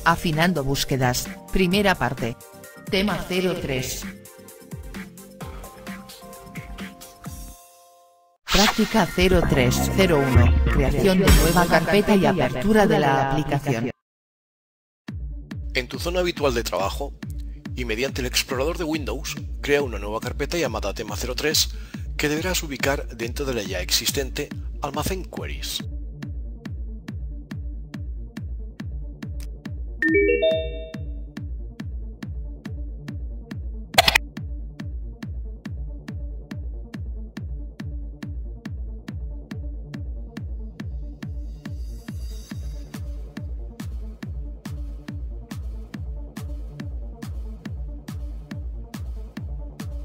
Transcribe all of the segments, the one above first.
Afinando búsquedas, primera parte. Tema 03. Práctica 0301. Creación de nueva carpeta y apertura de la aplicación. En tu zona habitual de trabajo, y mediante el explorador de Windows, crea una nueva carpeta llamada Tema 03 que deberás ubicar dentro de la ya existente Almacén Queries.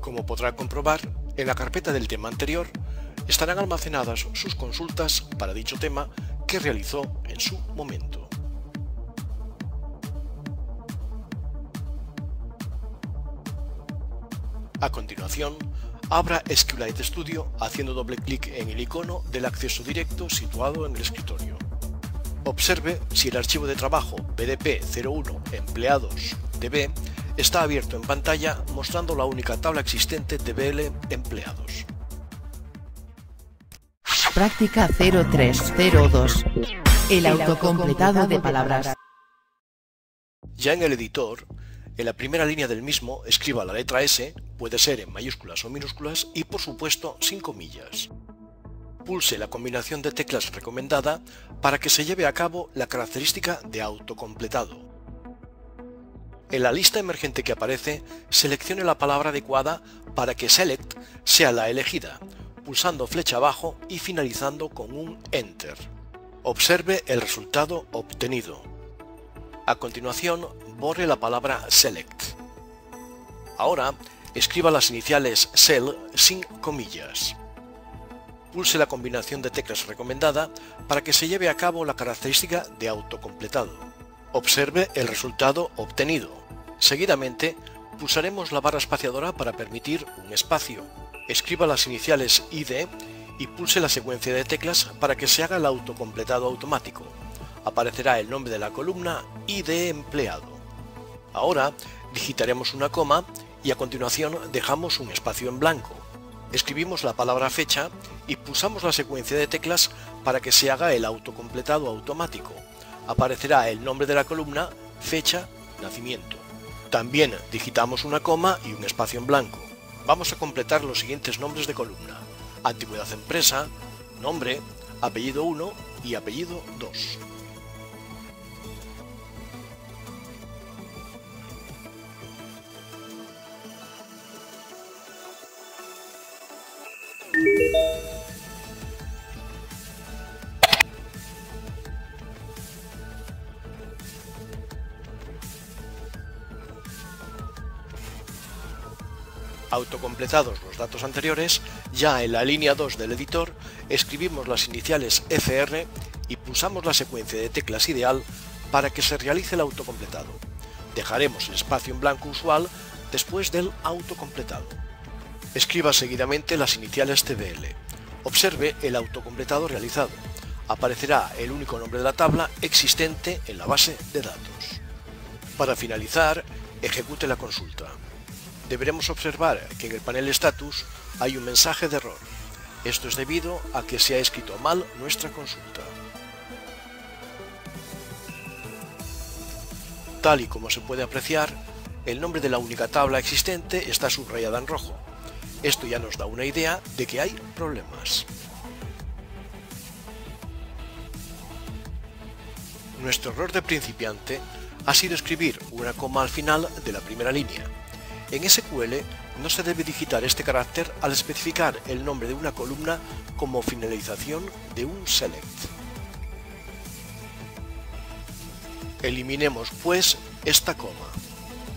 Como podrá comprobar, en la carpeta del tema anterior estarán almacenadas sus consultas para dicho tema que realizó en su momento. A continuación, abra SQLite Studio haciendo doble clic en el icono del acceso directo situado en el escritorio. Observe si el archivo de trabajo BDP01 empleados.db está abierto en pantalla mostrando la única tabla existente DBL empleados. Práctica 0302. El autocompletado de palabras. Ya en el editor, en la primera línea del mismo escriba la letra S, puede ser en mayúsculas o minúsculas y por supuesto sin comillas. Pulse la combinación de teclas recomendada para que se lleve a cabo la característica de autocompletado. En la lista emergente que aparece, seleccione la palabra adecuada para que Select sea la elegida, pulsando flecha abajo y finalizando con un Enter. Observe el resultado obtenido. A continuación, borre la palabra Select. Ahora, escriba las iniciales SEL sin comillas. Pulse la combinación de teclas recomendada para que se lleve a cabo la característica de autocompletado. Observe el resultado obtenido. Seguidamente, pulsaremos la barra espaciadora para permitir un espacio. Escriba las iniciales ID y pulse la secuencia de teclas para que se haga el autocompletado automático. Aparecerá el nombre de la columna ID empleado. Ahora, digitaremos una coma y a continuación dejamos un espacio en blanco. Escribimos la palabra fecha y pulsamos la secuencia de teclas para que se haga el autocompletado automático. Aparecerá el nombre de la columna, fecha, nacimiento. También digitamos una coma y un espacio en blanco. Vamos a completar los siguientes nombres de columna: antigüedad empresa, nombre, apellido 1 y apellido 2. Autocompletados los datos anteriores, ya en la línea 2 del editor escribimos las iniciales FR y pulsamos la secuencia de teclas ideal para que se realice el autocompletado. Dejaremos el espacio en blanco usual después del autocompletado. Escriba seguidamente las iniciales TBL. Observe el autocompletado realizado. Aparecerá el único nombre de la tabla existente en la base de datos. Para finalizar, ejecute la consulta. Deberemos observar que en el panel Status hay un mensaje de error. Esto es debido a que se ha escrito mal nuestra consulta. Tal y como se puede apreciar, el nombre de la única tabla existente está subrayada en rojo. Esto ya nos da una idea de que hay problemas. Nuestro error de principiante ha sido escribir una coma al final de la primera línea. En SQL no se debe digitar este carácter al especificar el nombre de una columna como finalización de un select. Eliminemos pues esta coma.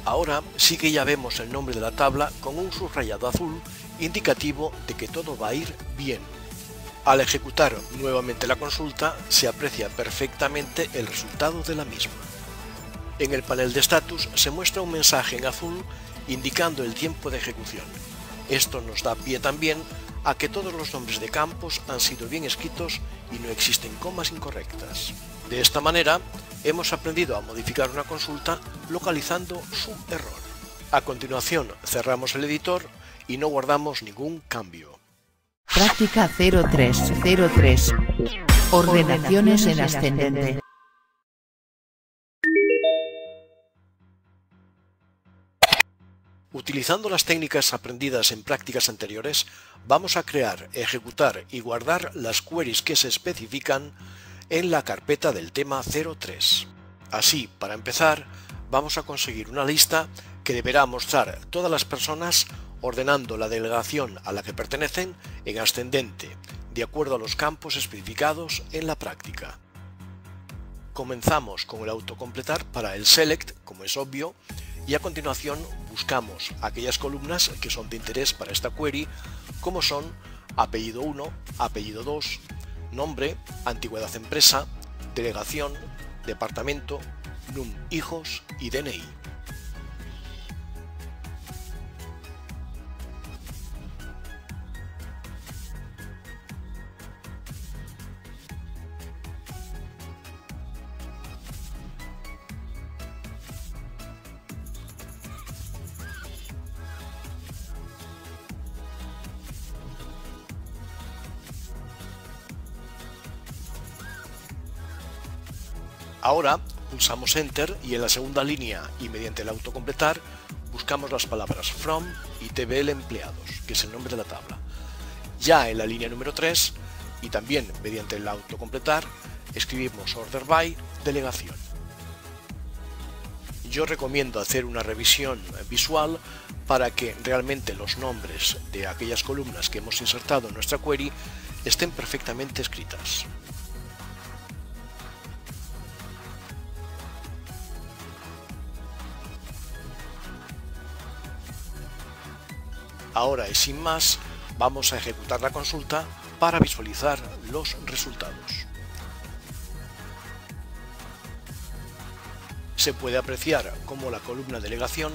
Ahora sí que ya vemos el nombre de la tabla con un subrayado azul indicativo de que todo va a ir bien. Al ejecutar nuevamente la consulta se aprecia perfectamente el resultado de la misma. En el panel de status se muestra un mensaje en azul indicando el tiempo de ejecución. Esto nos da pie también a que todos los nombres de campos han sido bien escritos y no existen comas incorrectas. De esta manera, hemos aprendido a modificar una consulta localizando su error. A continuación, cerramos el editor y no guardamos ningún cambio. Práctica 0303. Ordenaciones en ascendente. Utilizando las técnicas aprendidas en prácticas anteriores, vamos a crear, ejecutar y guardar las queries que se especifican en la carpeta del tema 03. Así, para empezar, vamos a conseguir una lista que deberá mostrar todas las personas ordenando la delegación a la que pertenecen en ascendente, de acuerdo a los campos especificados en la práctica. Comenzamos con el autocompletar para el select, como es obvio, y a continuación buscamos aquellas columnas que son de interés para esta query, como son apellido 1, apellido 2, nombre, antigüedad empresa, delegación, departamento, NUM hijos y DNI. Ahora pulsamos Enter y en la segunda línea y mediante el autocompletar buscamos las palabras From y TBL empleados, que es el nombre de la tabla. Ya en la línea número 3 y también mediante el autocompletar escribimos Order by delegación. Yo recomiendo hacer una revisión visual para que realmente los nombres de aquellas columnas que hemos insertado en nuestra query estén perfectamente escritas. Ahora y sin más, vamos a ejecutar la consulta para visualizar los resultados. Se puede apreciar cómo la columna delegación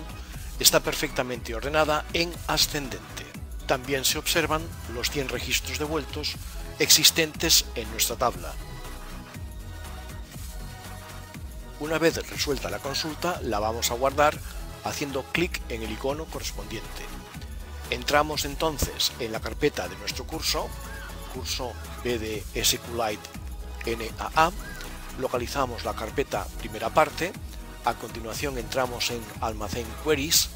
está perfectamente ordenada en ascendente. También se observan los 100 registros devueltos existentes en nuestra tabla. Una vez resuelta la consulta, la vamos a guardar haciendo clic en el icono correspondiente. Entramos entonces en la carpeta de nuestro curso BD SQLite NAA, localizamos la carpeta primera parte, a continuación entramos en almacén queries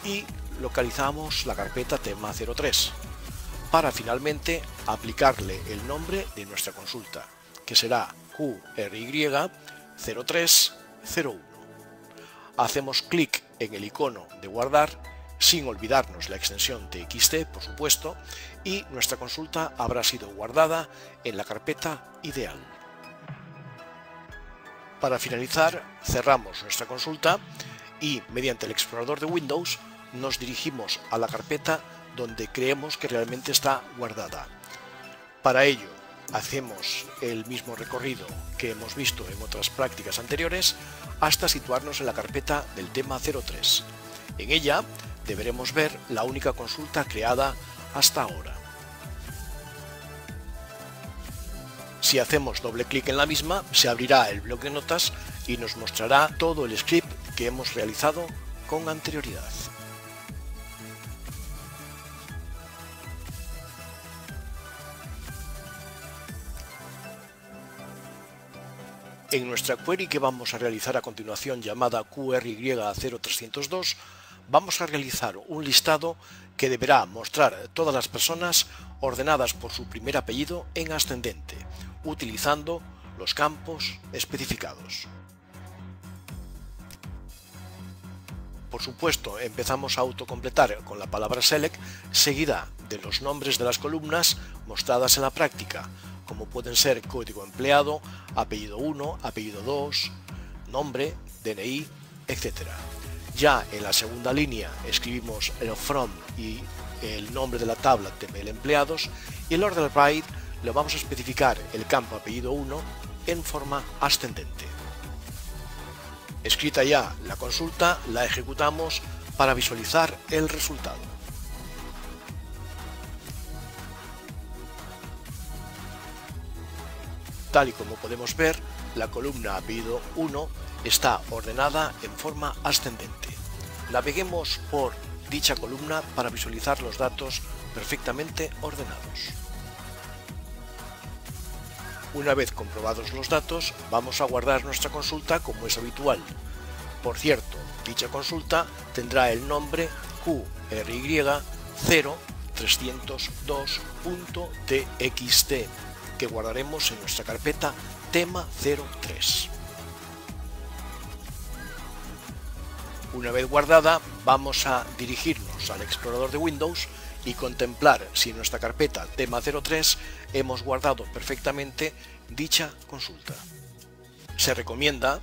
y localizamos la carpeta tema 03, para finalmente aplicarle el nombre de nuestra consulta, que será QRY0301. Hacemos clic en el icono de guardar, sin olvidarnos la extensión TXT, por supuesto, y nuestra consulta habrá sido guardada en la carpeta ideal. Para finalizar, cerramos nuestra consulta y, mediante el explorador de Windows, nos dirigimos a la carpeta donde creemos que realmente está guardada. Para ello, hacemos el mismo recorrido que hemos visto en otras prácticas anteriores hasta situarnos en la carpeta del tema 03. En ella deberemos ver la única consulta creada hasta ahora. Si hacemos doble clic en la misma, se abrirá el bloc de notas y nos mostrará todo el script que hemos realizado con anterioridad. En nuestra query que vamos a realizar a continuación, llamada QRY0302, vamos a realizar un listado que deberá mostrar todas las personas ordenadas por su primer apellido en ascendente, utilizando los campos especificados. Por supuesto, empezamos a autocompletar con la palabra select, seguida de los nombres de las columnas mostradas en la práctica, como pueden ser código empleado, apellido 1, apellido 2, nombre, DNI, etc. Ya en la segunda línea escribimos el from y el nombre de la tabla TML empleados, y el order by le vamos a especificar el campo apellido 1 en forma ascendente. Escrita ya la consulta, la ejecutamos para visualizar el resultado. Tal y como podemos ver, la columna apellido 1 está ordenada en forma ascendente. Naveguemos por dicha columna para visualizar los datos perfectamente ordenados. Una vez comprobados los datos, vamos a guardar nuestra consulta como es habitual. Por cierto, dicha consulta tendrá el nombre QRY0302.txt que guardaremos en nuestra carpeta tema 03. Una vez guardada, vamos a dirigirnos al explorador de Windows y contemplar si en nuestra carpeta tema 03 hemos guardado perfectamente dicha consulta. Se recomienda,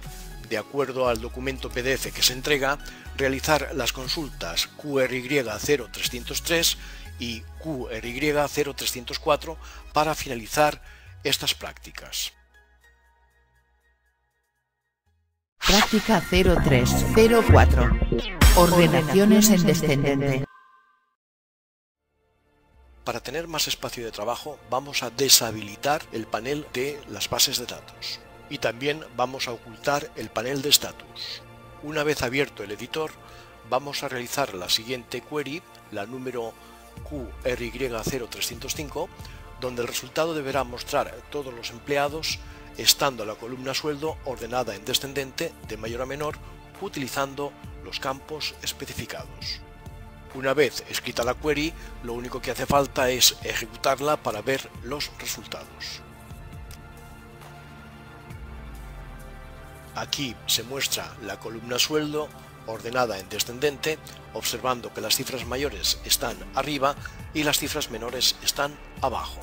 de acuerdo al documento PDF que se entrega, realizar las consultas QRY0303 y QRY0304 para finalizar estas prácticas. Práctica 0304. Ordenaciones en descendente. Para tener más espacio de trabajo, vamos a deshabilitar el panel de las bases de datos y también vamos a ocultar el panel de status. Una vez abierto el editor, vamos a realizar la siguiente query, la número QRY0305, donde el resultado deberá mostrar todos los empleados, estando la columna sueldo ordenada en descendente de mayor a menor, utilizando los campos especificados. Una vez escrita la query, lo único que hace falta es ejecutarla para ver los resultados. Aquí se muestra la columna sueldo ordenada en descendente, observando que las cifras mayores están arriba y las cifras menores están abajo.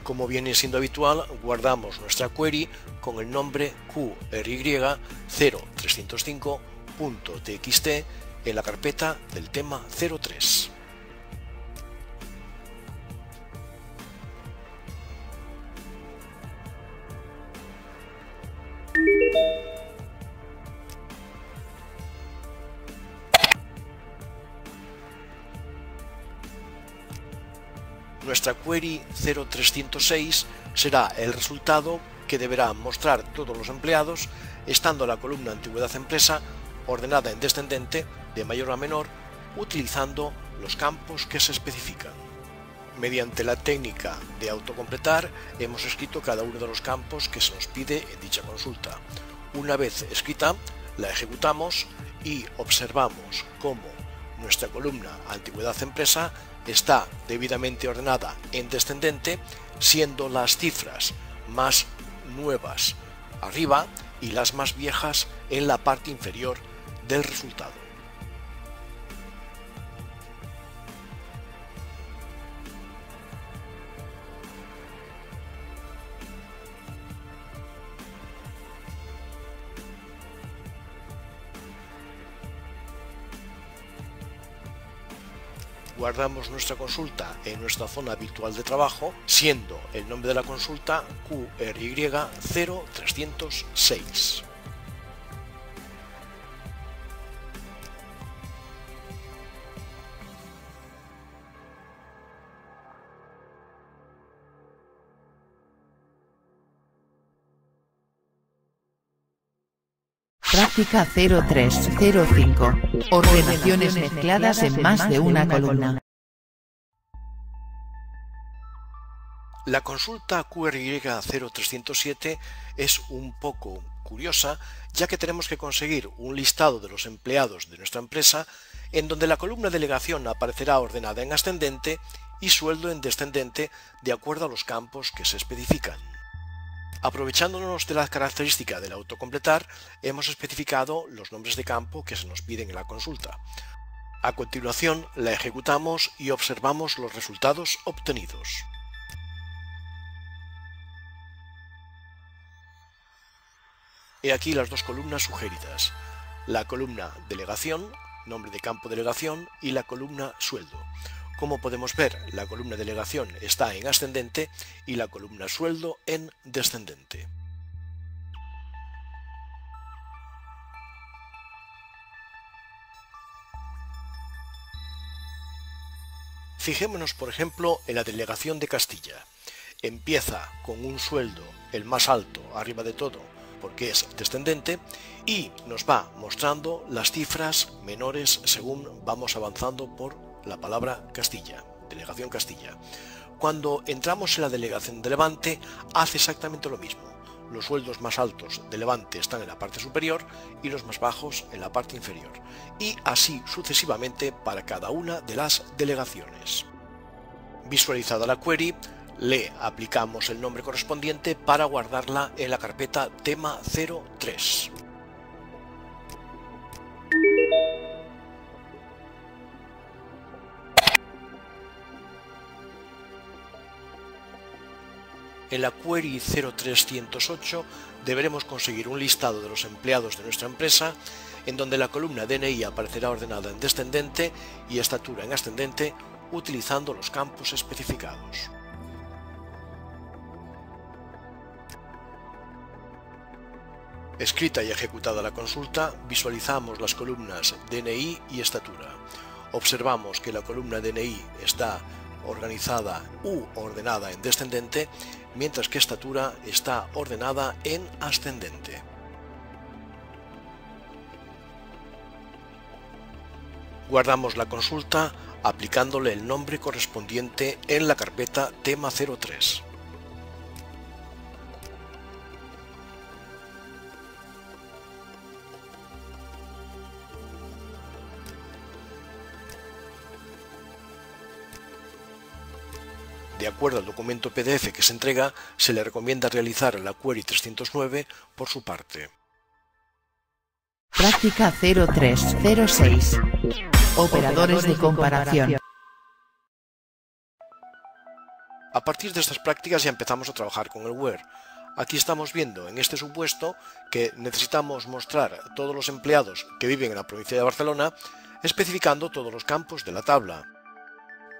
Como viene siendo habitual, guardamos nuestra query con el nombre QRY0305.txt en la carpeta del tema 03. Nuestra query 0306 será el resultado que deberá mostrar todos los empleados, estando la columna antigüedad empresa ordenada en descendente de mayor a menor, utilizando los campos que se especifican. Mediante la técnica de autocompletar hemos escrito cada uno de los campos que se nos pide en dicha consulta. Una vez escrita, la ejecutamos y observamos cómo nuestra columna antigüedad empresa está debidamente ordenada en descendente, siendo las cifras más nuevas arriba y las más viejas en la parte inferior del resultado. Guardamos nuestra consulta en nuestra zona habitual de trabajo, siendo el nombre de la consulta QRY0306. Práctica 0305. Ordenaciones mezcladas en más de una columna. La consulta QRY0307 es un poco curiosa, ya que tenemos que conseguir un listado de los empleados de nuestra empresa, en donde la columna delegación aparecerá ordenada en ascendente y sueldo en descendente de acuerdo a los campos que se especifican. Aprovechándonos de la característica del autocompletar, hemos especificado los nombres de campo que se nos piden en la consulta. A continuación, la ejecutamos y observamos los resultados obtenidos. He aquí las dos columnas sugeridas: la columna delegación, nombre de campo delegación, y la columna sueldo. Como podemos ver, la columna delegación está en ascendente y la columna sueldo en descendente. Fijémonos, por ejemplo, en la delegación de Castilla. Empieza con un sueldo, el más alto, arriba de todo, porque es descendente, y nos va mostrando las cifras menores según vamos avanzando por la palabra Castilla, delegación Castilla. Cuando entramos en la delegación de Levante, hace exactamente lo mismo. Los sueldos más altos de Levante están en la parte superior y los más bajos en la parte inferior, y así sucesivamente para cada una de las delegaciones. Visualizada la query, le aplicamos el nombre correspondiente para guardarla en la carpeta tema 03. En la query 0308 deberemos conseguir un listado de los empleados de nuestra empresa, en donde la columna DNI aparecerá ordenada en descendente y estatura en ascendente, utilizando los campos especificados. Escrita y ejecutada la consulta, visualizamos las columnas DNI y estatura. Observamos que la columna DNI está organizada u ordenada en descendente, mientras que estatura está ordenada en ascendente. Guardamos la consulta aplicándole el nombre correspondiente en la carpeta tema 03. De acuerdo al documento PDF que se entrega, se le recomienda realizar la query 309 por su parte. Práctica 0306. Operadores de comparación. A partir de estas prácticas ya empezamos a trabajar con el where. Aquí estamos viendo en este supuesto que necesitamos mostrar todos los empleados que viven en la provincia de Barcelona, especificando todos los campos de la tabla.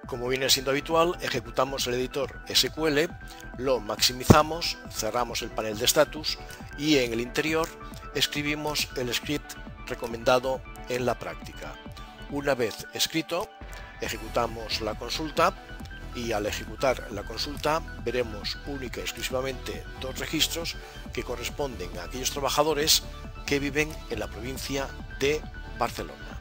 Como viene siendo habitual, ejecutamos el editor SQL, lo maximizamos, cerramos el panel de status y en el interior escribimos el script recomendado en la práctica. Una vez escrito, ejecutamos la consulta y al ejecutar la consulta veremos única y exclusivamente dos registros que corresponden a aquellos trabajadores que viven en la provincia de Barcelona.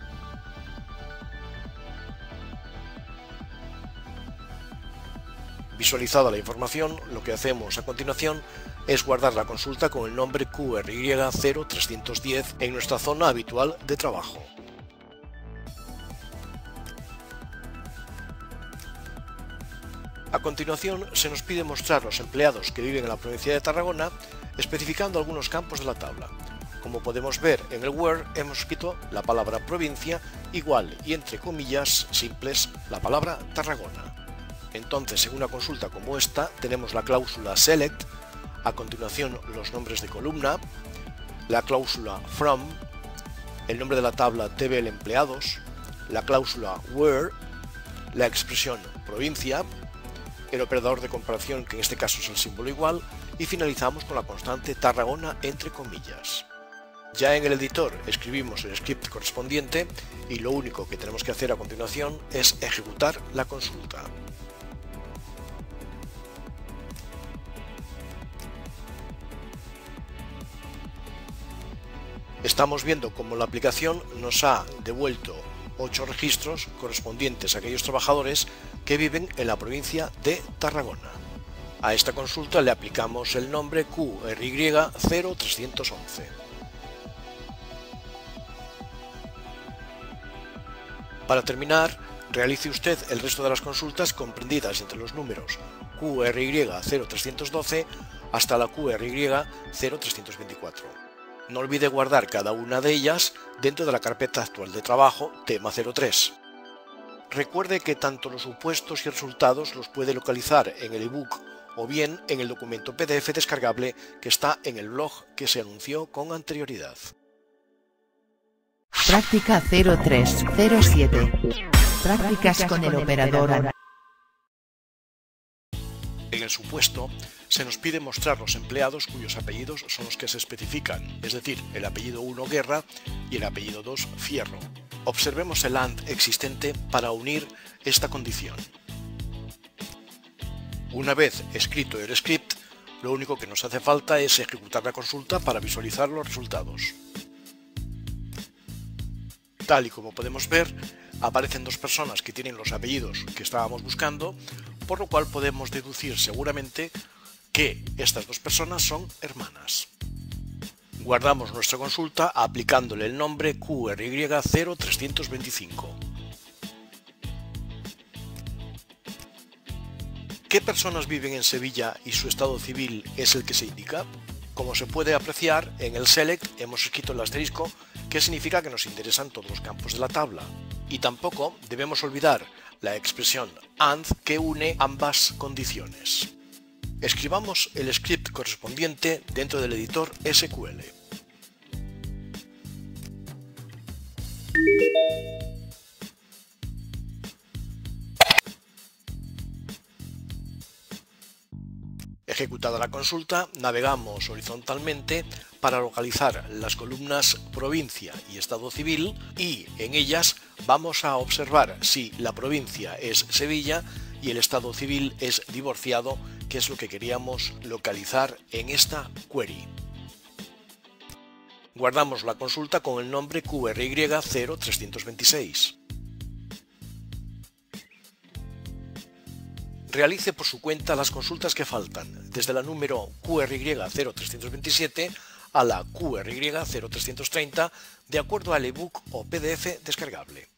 Visualizada la información, lo que hacemos a continuación es guardar la consulta con el nombre QRY0310 en nuestra zona habitual de trabajo. A continuación se nos pide mostrar los empleados que viven en la provincia de Tarragona, especificando algunos campos de la tabla. Como podemos ver en el where hemos escrito la palabra provincia igual y entre comillas simples la palabra Tarragona. Entonces, en una consulta como esta, tenemos la cláusula select, a continuación los nombres de columna, la cláusula from, el nombre de la tabla TBL empleados, la cláusula where, la expresión provincia, el operador de comparación, que en este caso es el símbolo igual, y finalizamos con la constante Tarragona entre comillas. Ya en el editor escribimos el script correspondiente y lo único que tenemos que hacer a continuación es ejecutar la consulta. Estamos viendo cómo la aplicación nos ha devuelto 8 registros correspondientes a aquellos trabajadores que viven en la provincia de Tarragona. A esta consulta le aplicamos el nombre QRY0311. Para terminar, realice usted el resto de las consultas comprendidas entre los números QRY0312 hasta la QRY0324. No olvide guardar cada una de ellas dentro de la carpeta actual de trabajo tema 03. Recuerde que tanto los supuestos y resultados los puede localizar en el ebook o bien en el documento PDF descargable que está en el blog que se anunció con anterioridad. Práctica 0307. Prácticas con el operador. En el supuesto, se nos pide mostrar los empleados cuyos apellidos son los que se especifican, es decir, el apellido 1 Guerra y el apellido 2 Fierro. Observemos el AND existente para unir esta condición. Una vez escrito el script, lo único que nos hace falta es ejecutar la consulta para visualizar los resultados. Tal y como podemos ver, aparecen dos personas que tienen los apellidos que estábamos buscando, por lo cual podemos deducir seguramente que estas dos personas son hermanas. Guardamos nuestra consulta aplicándole el nombre QRY0325. ¿Qué personas viven en Sevilla y su estado civil es el que se indica? Como se puede apreciar, en el select hemos escrito el asterisco, que significa que nos interesan todos los campos de la tabla. Y tampoco debemos olvidar la expresión AND que une ambas condiciones. Escribamos el script correspondiente dentro del editor SQL. Ejecutada la consulta, navegamos horizontalmente para localizar las columnas provincia y estado civil y en ellas vamos a observar si la provincia es Sevilla y el estado civil es divorciado, que es lo que queríamos localizar en esta query. Guardamos la consulta con el nombre QRY0326. Realice por su cuenta las consultas que faltan, desde la número QRY0327 a la QRY0330, de acuerdo al ebook o PDF descargable.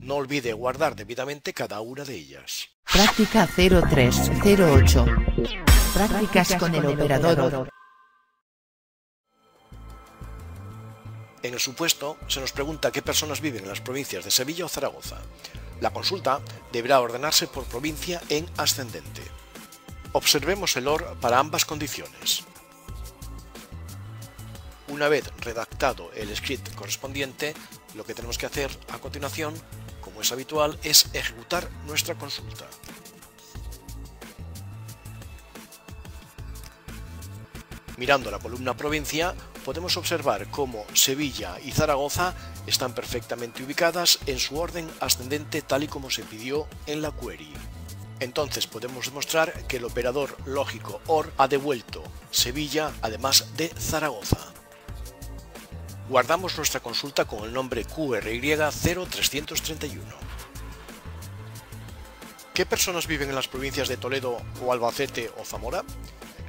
No olvide guardar debidamente cada una de ellas. Práctica 0308. Prácticas con el operador. En el supuesto, se nos pregunta qué personas viven en las provincias de Sevilla o Zaragoza. La consulta deberá ordenarse por provincia en ascendente. Observemos el OR para ambas condiciones. Una vez redactado el script correspondiente, lo que tenemos que hacer a continuación, como es habitual, es ejecutar nuestra consulta. Mirando la columna provincia, podemos observar cómo Sevilla y Zaragoza están perfectamente ubicadas en su orden ascendente tal y como se pidió en la query. Entonces podemos demostrar que el operador lógico OR ha devuelto Sevilla además de Zaragoza. Guardamos nuestra consulta con el nombre QRY0331. ¿Qué personas viven en las provincias de Toledo o Albacete o Zamora?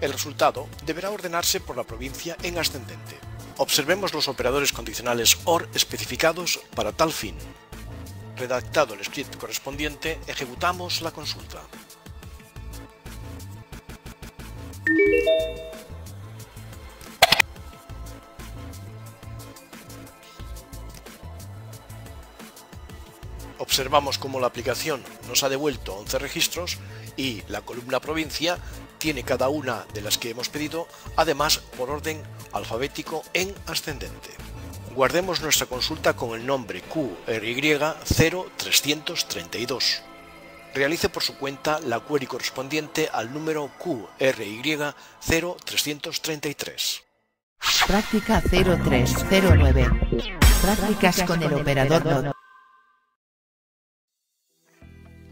El resultado deberá ordenarse por la provincia en ascendente. Observemos los operadores condicionales OR especificados para tal fin. Redactado el script correspondiente, ejecutamos la consulta. Observamos cómo la aplicación nos ha devuelto 11 registros y la columna provincia tiene cada una de las que hemos pedido, además por orden alfabético en ascendente. Guardemos nuestra consulta con el nombre QRY0332. Realice por su cuenta la query correspondiente al número QRY0333. Práctica 0309. Prácticas con el operador NOT.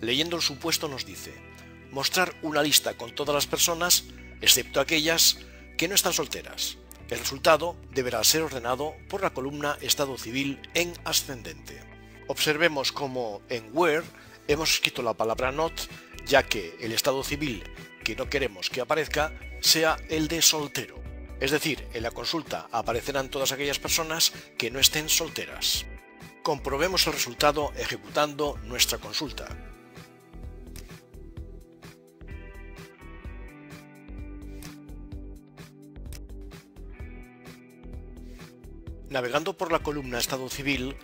Leyendo el supuesto nos dice: mostrar una lista con todas las personas, excepto aquellas que no están solteras. El resultado deberá ser ordenado por la columna Estado Civil en ascendente. Observemos cómo en Where hemos escrito la palabra not, ya que el estado civil que no queremos que aparezca sea el de soltero. Es decir, en la consulta aparecerán todas aquellas personas que no estén solteras. Comprobemos el resultado ejecutando nuestra consulta. Navegando por la columna Estado Civil,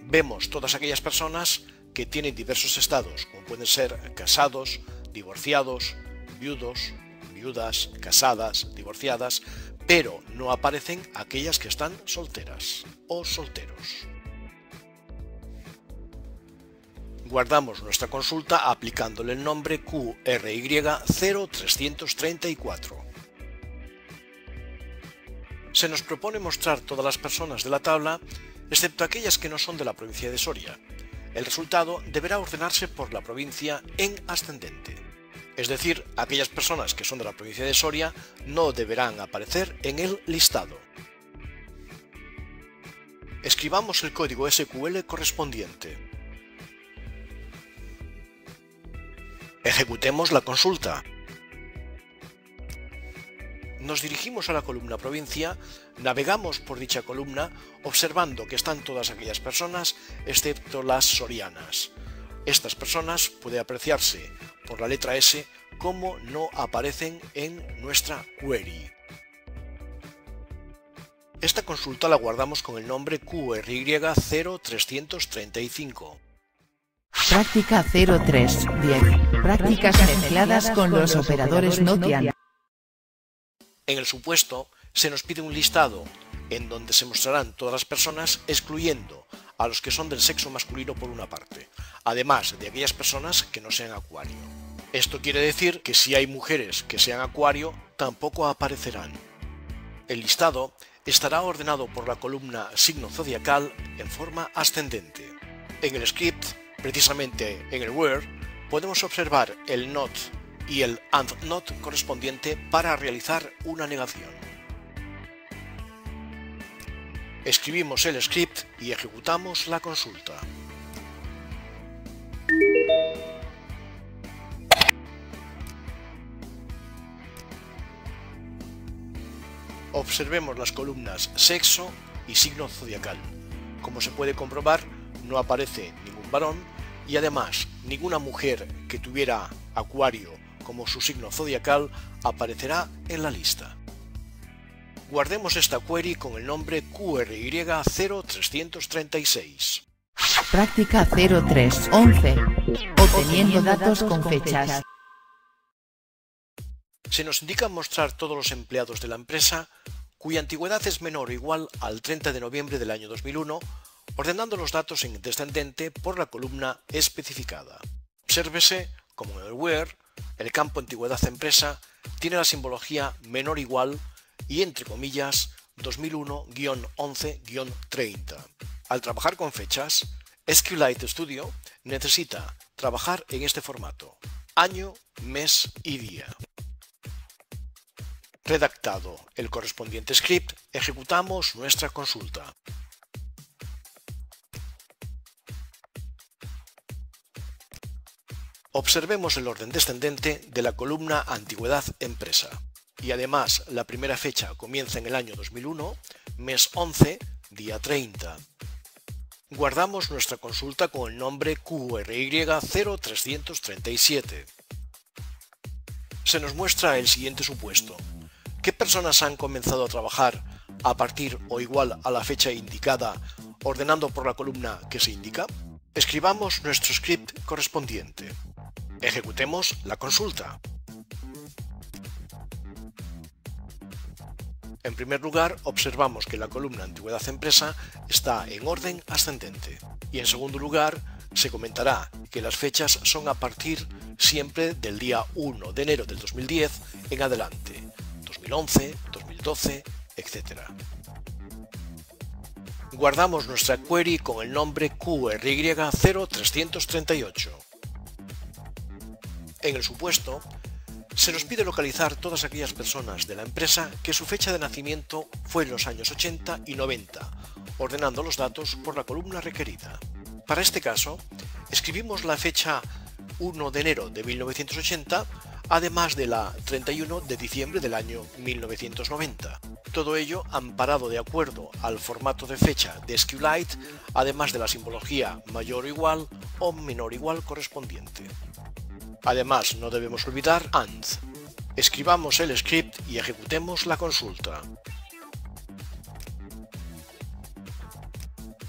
vemos todas aquellas personas que tienen diversos estados, como pueden ser casados, divorciados, viudos, viudas, casadas, divorciadas, pero no aparecen aquellas que están solteras o solteros. Guardamos nuestra consulta aplicándole el nombre QRY0334. Se nos propone mostrar todas las personas de la tabla, excepto aquellas que no son de la provincia de Soria. El resultado deberá ordenarse por la provincia en ascendente. Es decir, aquellas personas que son de la provincia de Soria no deberán aparecer en el listado. Escribamos el código SQL correspondiente. Ejecutemos la consulta. Nos dirigimos a la columna provincia, navegamos por dicha columna observando que están todas aquellas personas excepto las sorianas. Estas personas puede apreciarse por la letra S como no aparecen en nuestra query. Esta consulta la guardamos con el nombre QRY0335. Práctica 0310. Prácticas mezcladas con los operadores Notian. En el supuesto, se nos pide un listado en donde se mostrarán todas las personas, excluyendo a los que son del sexo masculino por una parte, además de aquellas personas que no sean acuario. Esto quiere decir que si hay mujeres que sean acuario, tampoco aparecerán. El listado estará ordenado por la columna signo zodiacal en forma ascendente. En el script, precisamente en el where, podemos observar el not y el and not correspondiente para realizar una negación. Escribimos el script y ejecutamos la consulta. Observemos las columnas sexo y signo zodiacal. Como se puede comprobar, no aparece ningún varón y además ninguna mujer que tuviera acuario como su signo zodiacal aparecerá en la lista. Guardemos esta query con el nombre QRY0336. Práctica 0311. Obteniendo datos con fechas. Se nos indica mostrar todos los empleados de la empresa cuya antigüedad es menor o igual al 30 de noviembre del año 2001, ordenando los datos en descendente por la columna especificada. Obsérvese como en el where, el campo antigüedad empresa tiene la simbología menor o igual y entre comillas 2001-11-30. Al trabajar con fechas, SQLite Studio necesita trabajar en este formato: año, mes y día. Redactado el correspondiente script, ejecutamos nuestra consulta. Observemos el orden descendente de la columna Antigüedad Empresa. Y además la primera fecha comienza en el año 2001, mes 11, día 30. Guardamos nuestra consulta con el nombre QRY0337. Se nos muestra el siguiente supuesto. ¿Qué personas han comenzado a trabajar a partir o igual a la fecha indicada, ordenando por la columna que se indica? Escribamos nuestro script correspondiente. Ejecutemos la consulta. En primer lugar, observamos que la columna Antigüedad Empresa está en orden ascendente. Y en segundo lugar, se comentará que las fechas son a partir siempre del día 1 de enero del 2010 en adelante, 2011, 2012, etc. Guardamos nuestra query con el nombre QRY0338. En el supuesto, se nos pide localizar todas aquellas personas de la empresa que su fecha de nacimiento fue en los años 80 y 90, ordenando los datos por la columna requerida. Para este caso, escribimos la fecha 1 de enero de 1980, además de la 31 de diciembre del año 1990. Todo ello amparado de acuerdo al formato de fecha de SQLite, además de la simbología mayor o igual o menor o igual correspondiente. Además, no debemos olvidar AND. Escribamos el script y ejecutemos la consulta.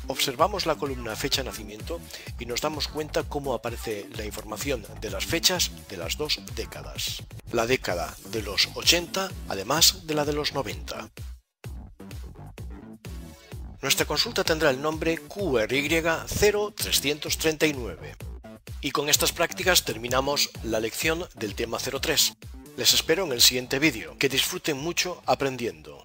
Observamos la columna fecha de nacimiento y nos damos cuenta cómo aparece la información de las fechas de las dos décadas. La década de los 80, además de la de los 90. Nuestra consulta tendrá el nombre QRY0339. Y con estas prácticas terminamos la lección del tema 03. Les espero en el siguiente vídeo. Que disfruten mucho aprendiendo.